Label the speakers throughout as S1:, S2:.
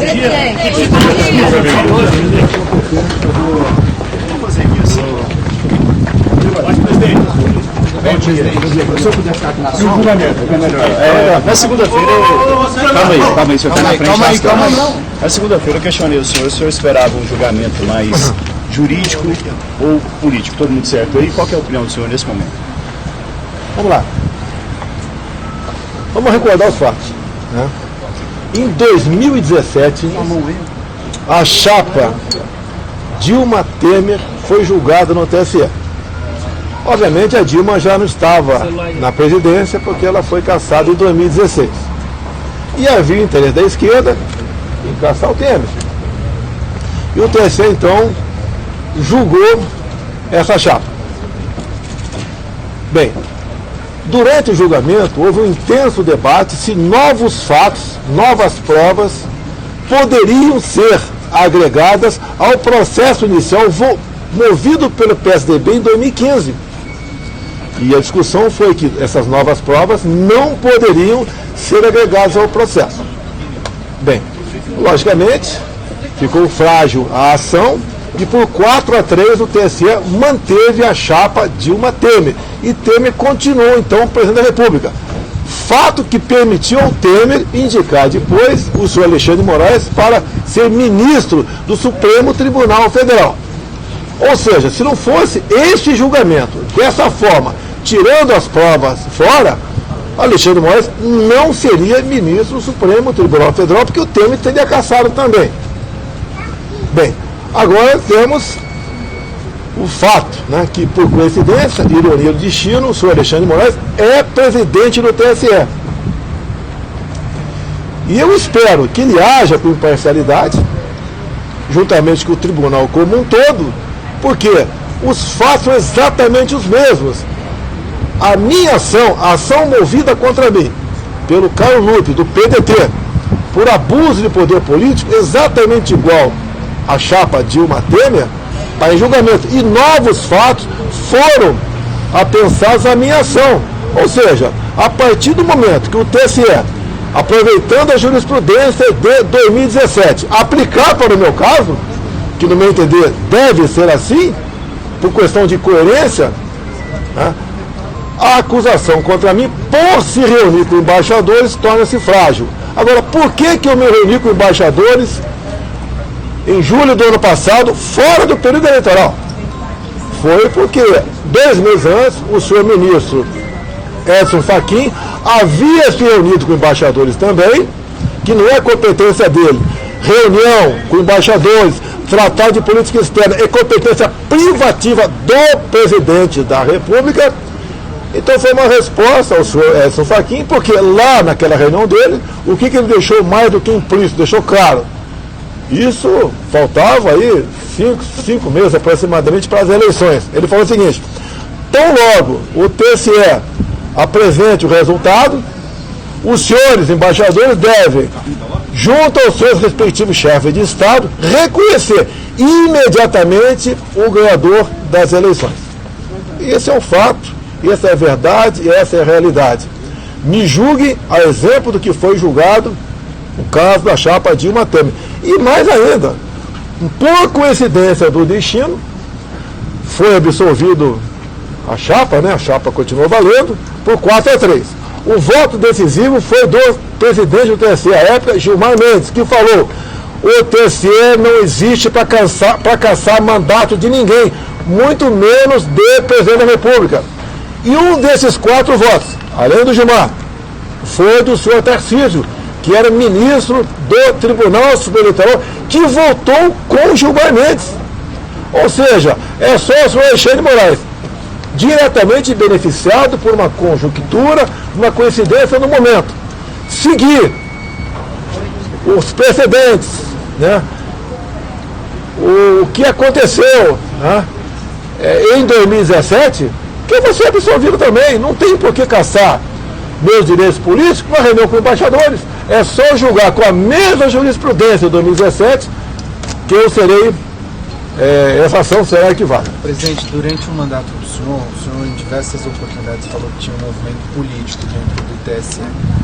S1: Se eu puder ficar aqui na sua,
S2: na segunda-feira, calma aí, o senhor está na frente. Calma aí. Na segunda-feira eu questionei o senhor esperava um julgamento mais jurídico ou político, todo mundo certo aí? Qual que é a opinião do senhor nesse momento?
S1: vamos lá. Vamos recordar os fatos, né? Em 2017, a chapa Dilma Temer foi julgada no TSE. Obviamente a Dilma já não estava na presidência porque ela foi cassada em 2016. E havia interesse da esquerda em cassar o Temer. E o TSE então julgou essa chapa. Bem, durante o julgamento houve um intenso debate se novos fatos, novas provas poderiam ser agregadas ao processo inicial movido pelo PSDB em 2015. E a discussão foi que essas novas provas não poderiam ser agregadas ao processo. Bem, logicamente, ficou frágil a ação e por 4-3 o TSE manteve a chapa Dilma Temer. E Temer continuou, então, presidente da República. Fato que permitiu ao Temer indicar depois o senhor Alexandre de Moraes para ser ministro do Supremo Tribunal Federal. Ou seja, se não fosse este julgamento, dessa forma, tirando as provas fora, Alexandre de Moraes não seria ministro do Supremo Tribunal Federal, porque o Temer teria cassado também. Bem, agora temos o fato, né, que por coincidência, ironia do destino, o senhor Alexandre de Moraes é presidente do TSE. E eu espero que ele haja com imparcialidade, juntamente com o tribunal como um todo, porque os fatos são exatamente os mesmos. A minha ação, a ação movida contra mim, pelo Carlos Lupe, do PDT, por abuso de poder político, exatamente igual à chapa Dilma Temer, está em julgamento. E novos fatos foram apensados à minha ação. Ou seja, a partir do momento que o TSE, aproveitando a jurisprudência de 2017, aplicar para o meu caso, que no meu entender deve ser assim, por questão de coerência, né, a acusação contra mim, por se reunir com embaixadores, torna-se frágil. Agora, por que eu me reuni com embaixadores em julho do ano passado, fora do período eleitoral? Foi porque 2 meses antes, o senhor ministro Edson Fachin havia se reunido com embaixadores também, que não é competência dele. Reunião com embaixadores, tratar de política externa é competência privativa do presidente da República. Então foi uma resposta ao senhor Edson Fachin, porque lá naquela reunião dele, o que ele deixou mais do que implícito, deixou claro. Isso faltava aí 5 meses aproximadamente para as eleições. Ele falou o seguinte: tão logo o TSE apresente o resultado, os senhores embaixadores devem, junto aos seus respectivos chefes de Estado, reconhecer imediatamente o ganhador das eleições. Esse é o fato, essa é a verdade e essa é a realidade. Me julguem a exemplo do que foi julgado o caso da chapa Dilma Temer. E mais ainda, por coincidência do destino, foi absolvido a chapa, né? A chapa continuou valendo, por 4-3. O voto decisivo foi do presidente do TSE, à época, Gilmar Mendes, que falou: o TSE não existe para cassar mandato de ninguém, muito menos de presidente da República. E um desses 4 votos, além do Gilmar, foi do senhor Tarcísio, que era ministro do Tribunal Superior Eleitoral, que votou com Gilmar Mendes. Ou seja, é só o senhor Alexandre de Moraes, diretamente beneficiado por uma conjuntura, uma coincidência no momento, seguir os precedentes, né? O que aconteceu, né, em 2017, que vai ser absolvido também. Não tem por que caçar meus direitos políticos, uma reunião com embaixadores. É só julgar com a mesma jurisprudência de 2017 que eu serei essa ação será arquivada.
S3: Presidente, durante o mandato do senhor em diversas oportunidades falou que tinha um movimento político dentro do TSE.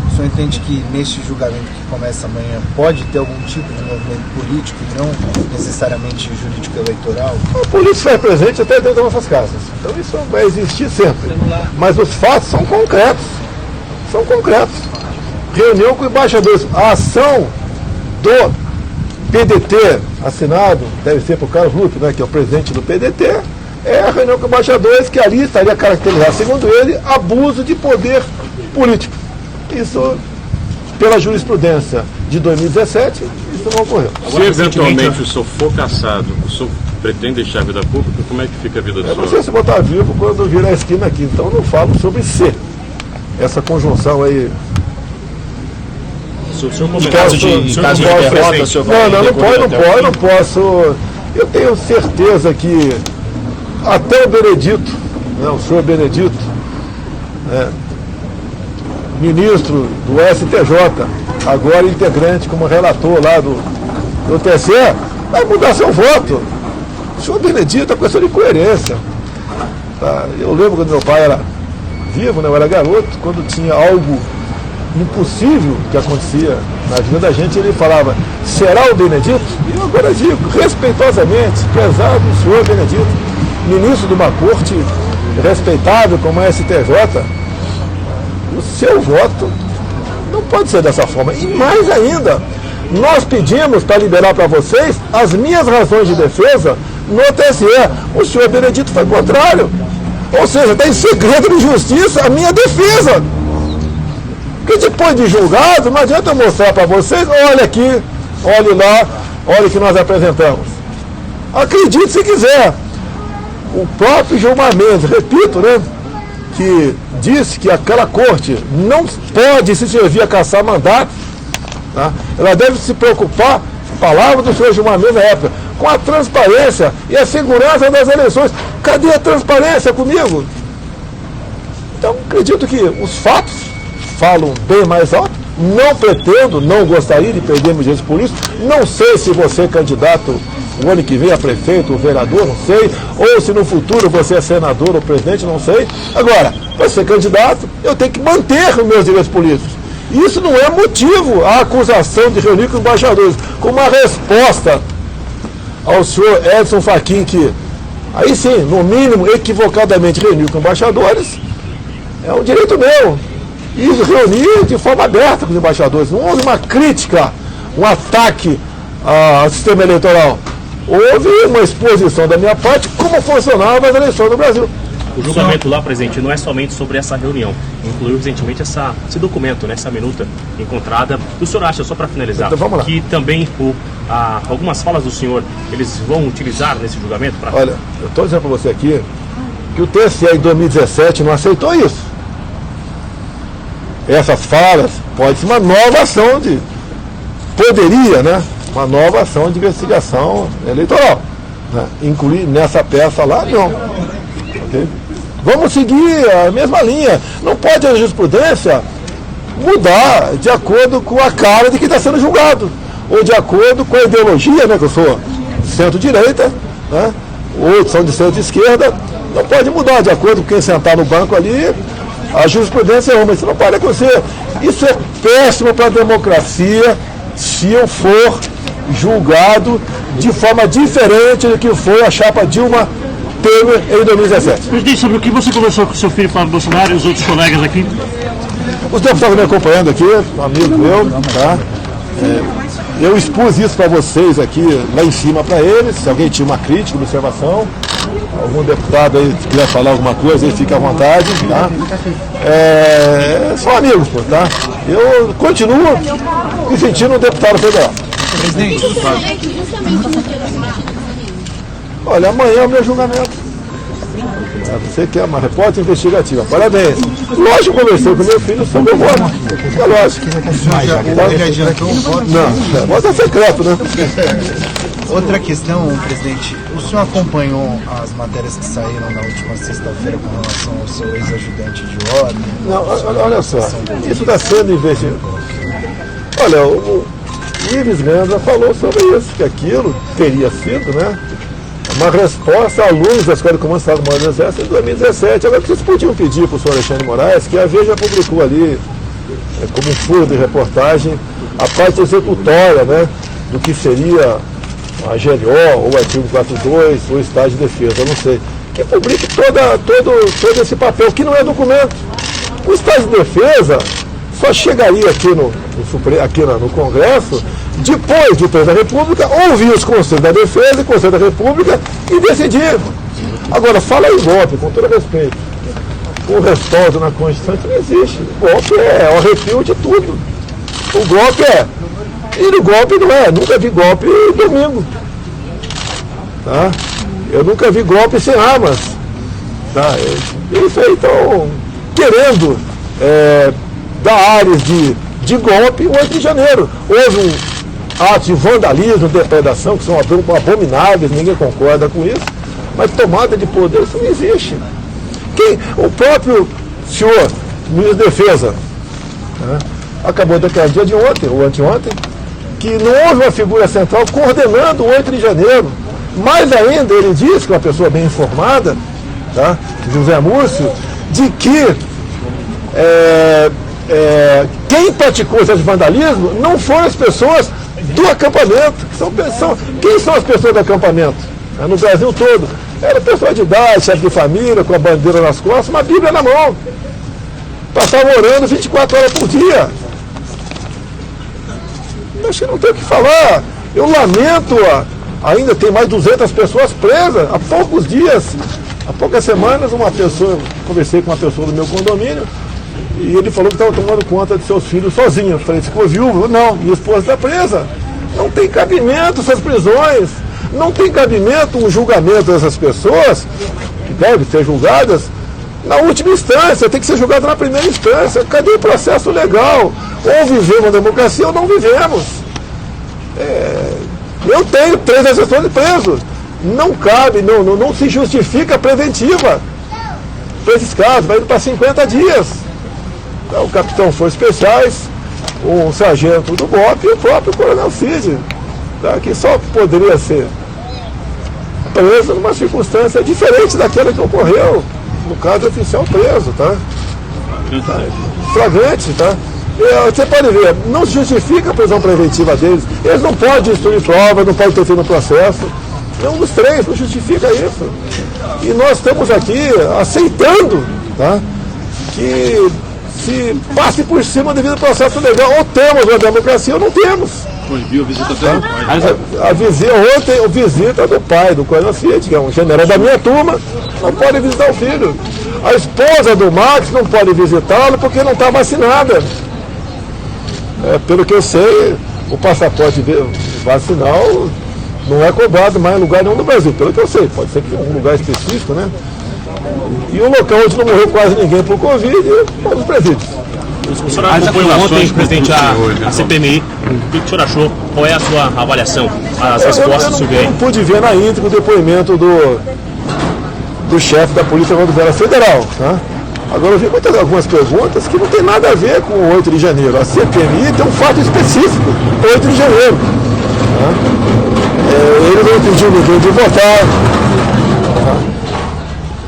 S3: O senhor entende que neste julgamento que começa amanhã pode ter algum tipo de movimento político e não necessariamente jurídico eleitoral?
S1: A política vai presente até dentro das nossas casas. Então isso vai existir sempre. Mas os fatos são concretos. São concretos. Reunião com embaixadores. A ação do PDT, assinado, deve ser por Carlos Lupe, né, que é o presidente do PDT, é a reunião com embaixadores que ali estaria caracterizado, segundo ele, abuso de poder político. Isso, pela jurisprudência de 2017, isso não ocorreu.
S4: Se eventualmente o senhor for cassado, o senhor pretende deixar a vida pública, como é que fica a vida do senhor?
S1: Eu não sei se vou estar vivo quando virar a esquina aqui, então eu não falo sobre ser. Essa conjunção aí.
S2: Se o senhor caso de derrota, o senhor vai
S1: não posso. Eu tenho certeza que até o Benedito, né, o senhor Benedito, ministro do STJ, agora integrante como relator lá do TSE, vai mudar seu voto. O senhor Benedito é questão de coerência. Tá? Eu lembro quando meu pai era vivo, né, eu era garoto, quando tinha algo impossível que acontecia na vida da gente, ele falava, será o Benedito? E eu agora digo, respeitosamente, prezado o senhor Benedito, ministro de uma corte respeitável como a STJ, o seu voto não pode ser dessa forma. E mais ainda, nós pedimos para liberar para vocês as minhas razões de defesa no TSE. O senhor Benedito foi contrário. Ou seja, está em segredo de justiça a minha defesa. Porque depois de julgado, não adianta eu mostrar para vocês, olha aqui, olhe lá, olha o que nós apresentamos. Acredite se quiser. O próprio Gilmar Mendes, repito, né, que disse que aquela corte não pode se servir a caçar mandatos, tá? Ela deve se preocupar, palavra do senhor Gilmar Mendes na época, com a transparência e a segurança das eleições. Cadê a transparência comigo? Então, acredito que os fatos falam bem mais alto. Não pretendo, não gostaria de perder meu direito político. Não sei se você é candidato o ano que vem a prefeito ou vereador, não sei. Ou se no futuro você é senador ou presidente, não sei. Agora, para ser candidato, eu tenho que manter os meus direitos políticos. Isso não é motivo à acusação de reunir com os embaixadores. Como uma resposta ao senhor Edson Fachin, que aí sim, no mínimo, equivocadamente reuniu com embaixadores, é um direito meu. E reunir de forma aberta com os embaixadores. Não houve uma crítica, um ataque ao sistema eleitoral. Houve uma exposição da minha parte como funcionava as eleições no Brasil.
S5: O julgamento lá, presidente, não é somente sobre essa reunião. Incluiu recentemente esse documento, né, essa minuta encontrada. O senhor acha, só para finalizar,
S1: então, vamos lá,
S5: que também algumas falas do senhor, eles vão utilizar nesse julgamento?
S1: Olha, eu estou dizendo para você aqui que o TSE em 2017 não aceitou isso. Essas falas pode ser uma nova ação de... Poderia, né? Uma nova ação de investigação eleitoral. Né? Incluir nessa peça lá, não. Okay? Vamos seguir a mesma linha. Não pode a jurisprudência mudar de acordo com a cara de quem está sendo julgado. Ou de acordo com a ideologia, né? Que eu sou centro-direita, né? Outros são de centro-esquerda. Não pode mudar de acordo com quem sentar no banco ali. A jurisprudência é uma, isso não pode acontecer. Isso é péssimo para a democracia se eu for julgado de forma diferente do que foi a chapa Dilma Temer em 2017.
S6: Presidente, sobre o que você conversou com o seu filho Pablo Bolsonaro e os outros colegas aqui?
S1: Os deputados me acompanhando aqui, um amigo meu, tá? Eu expus isso para vocês aqui, lá em cima para eles. Se alguém tinha uma crítica, uma observação, algum deputado aí que quiser falar alguma coisa, aí fica à vontade, tá? São amigos, pô, tá? Eu continuo me sentindo um deputado federal.
S3: Presidente,
S1: olha, amanhã é o meu julgamento. Você quer uma repórter investigativa, parabéns. Lógico, conversei com meu filho sobre o voto. É lógico.
S3: ele adiantou um voto?
S1: Não, voto é secreto, né?
S3: Outra questão, presidente, o senhor acompanhou as matérias que saíram na última sexta-feira com relação ao seu ex-ajudante de ordem?
S1: Não, olha só, isso está sendo investigado. Olha, o Ives Gandra falou sobre isso, que aquilo teria sido, né, uma resposta a alunos da Escola de Comando do Estado-Maior do Exército em 2017. Agora, vocês podiam pedir para o senhor Alexandre Moraes, que a Veja publicou ali, como um furo de reportagem, a parte executória, né, do que seria a GLO, ou o artigo 42, ou o estágio de defesa, eu não sei. Que publique todo esse papel, que não é documento. O estágio de defesa só chegaria aqui no Congresso depois do Presidente da República ouvir os Conselhos da Defesa e Conselho da República e decidir. Agora, fala em golpe, com todo respeito. O respaldo na Constituição isso não existe. O golpe é o arrepio de tudo. O golpe é. E o golpe não é. Nunca vi golpe domingo. Tá? Eu nunca vi golpe sem armas. Tá? Eles aí estão querendo dar áreas de golpe o 8 de janeiro. Houve um ato de vandalismo, depredação, que são abomináveis, ninguém concorda com isso, mas tomada de poder, isso não existe. O próprio senhor ministro da Defesa, né, acabou de declarar dia de ontem, ou anteontem, que não houve uma figura central coordenando o 8 de janeiro. Mais ainda, ele disse, que é uma pessoa bem informada, tá, José Múrcio, de que quem praticou esse vandalismo não foram as pessoas do acampamento. Quem são as pessoas do acampamento? No Brasil todo. Era pessoa de idade, chefe de família, com a bandeira nas costas, uma Bíblia na mão. Passavam orando 24 horas por dia. Acho que não tem o que falar. Eu lamento, ainda tem mais de 200 pessoas presas. Há poucos dias, há poucas semanas, conversei com uma pessoa do meu condomínio, e ele falou que estava tomando conta de seus filhos sozinho. Eu falei, ficou viúvo? Não, minha esposa está presa. Não tem cabimento essas prisões. Não tem cabimento um julgamento dessas pessoas, que devem ser julgadas, na última instância, tem que ser julgado na primeira instância. Cadê o processo legal? Ou vivemos a democracia ou não vivemos. Eu tenho 3 assessores presos. Não cabe, não se justifica a preventiva para esses casos, vai indo para 50 dias. Então, o capitão Forças Especiais, o sargento do BOP e o próprio coronel Cid, tá, que só poderia ser preso numa circunstância diferente daquela que ocorreu no caso do oficial preso, tá? Flagrante, tá? Você pode ver, não se justifica a prisão preventiva deles. Eles não podem destruir prova, não podem ter no processo. É um dos 3, não justifica isso. E nós estamos aqui aceitando, tá, que se passe por cima devido ao processo legal. Ou temos uma democracia ou não temos.
S4: Proibiu a visita até do pai.
S1: Ontem a visita do pai, do coronel Cid, que é um general da minha turma, não pode visitar o filho. A esposa do Max não pode visitá-lo porque não está vacinada. Pelo que eu sei, o passaporte vacinal não é cobrado mais em lugar nenhum do Brasil. Pelo que eu sei, pode ser que um lugar específico, né? E o local onde não morreu quase ninguém por Covid é os presídios.
S5: O senhor acompanhou ontem, presidente, a CPMI. O que o senhor achou? Qual é a sua avaliação? As respostas do
S1: Eu não pude ver na íntegra o depoimento do chefe da Polícia Rodoviária Federal. Tá? Agora eu vi algumas perguntas que não tem nada a ver com o 8 de janeiro. A CPMI tem um fato específico, 8 de janeiro. Tá? Ele não impediu ninguém de votar. Tá?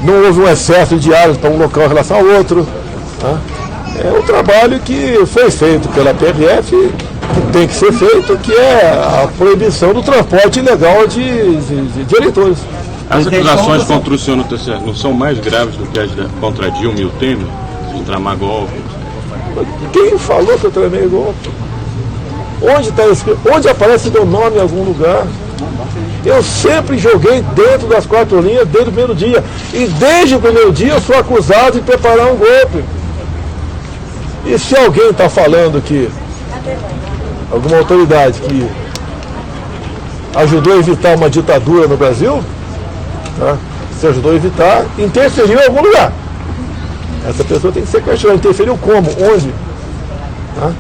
S1: Não houve um excesso de diálogo para um local em relação ao outro. Tá? É um trabalho que foi feito pela PRF, que tem que ser feito, que é a proibição do transporte ilegal de eleitores.
S4: As acusações contra o senhor no TCE não são mais graves do que as contra Dilma e o Temer, de tramar golpe?
S1: Quem falou que eu tramei golpe? Onde está escrito? Onde aparece meu nome em algum lugar? Eu sempre joguei dentro das 4 linhas desde o primeiro dia. E desde o primeiro dia eu sou acusado de preparar um golpe. E se alguém está falando que alguma autoridade que ajudou a evitar uma ditadura no Brasil, tá, se ajudou a evitar, interferiu em algum lugar. Essa pessoa tem que ser questionada. Interferiu como? Onde? Tá?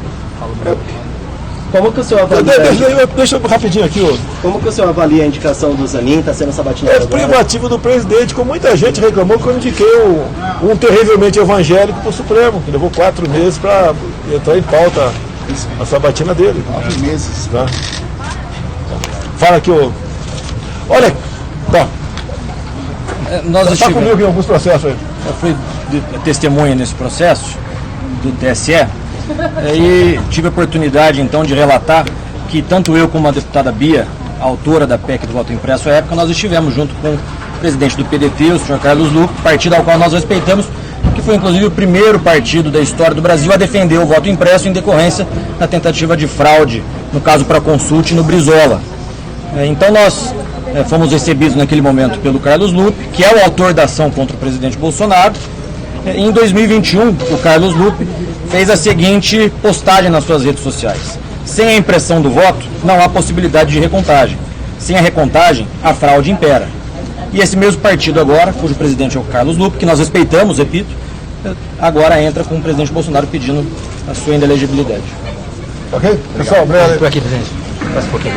S7: Como que o senhor avalia?
S1: Deixa eu rapidinho aqui, ó.
S7: Como que o senhor avalia a indicação do Zanin? Está sendo sabatinado
S1: É
S7: agora?
S1: privativo do presidente, como muita gente reclamou quando eu indiquei um terrivelmente evangélico para o Supremo, que levou 4 meses para entrar em pauta a sabatina dele.
S3: 4 meses.
S1: Tá? Fala aqui, ó. Olha, tá.
S8: Nós
S1: Está
S8: estivemos,
S1: comigo em alguns processos aí.
S8: eu fui testemunha nesse processo do TSE e tive a oportunidade então de relatar que tanto eu como a deputada Bia, a autora da PEC do voto impresso à época, nós estivemos junto com o presidente do PDT, o senhor Carlos Lupe, partido ao qual nós respeitamos, que foi inclusive o primeiro partido da história do Brasil a defender o voto impresso em decorrência da tentativa de fraude, no caso Proconsult e no Brizola. Então nós fomos recebidos naquele momento pelo Carlos Lupe, que é o autor da ação contra o presidente Bolsonaro. Em 2021, o Carlos Lupe fez a seguinte postagem nas suas redes sociais: sem a impressão do voto, não há possibilidade de recontagem. Sem a recontagem, a fraude impera. E esse mesmo partido agora, cujo presidente é o Carlos Lupe, que nós respeitamos, repito, agora entra com o presidente Bolsonaro pedindo a sua inelegibilidade.
S1: Ok? Pessoal, obrigado.
S8: Estou aqui, presidente. Passa um pouquinho.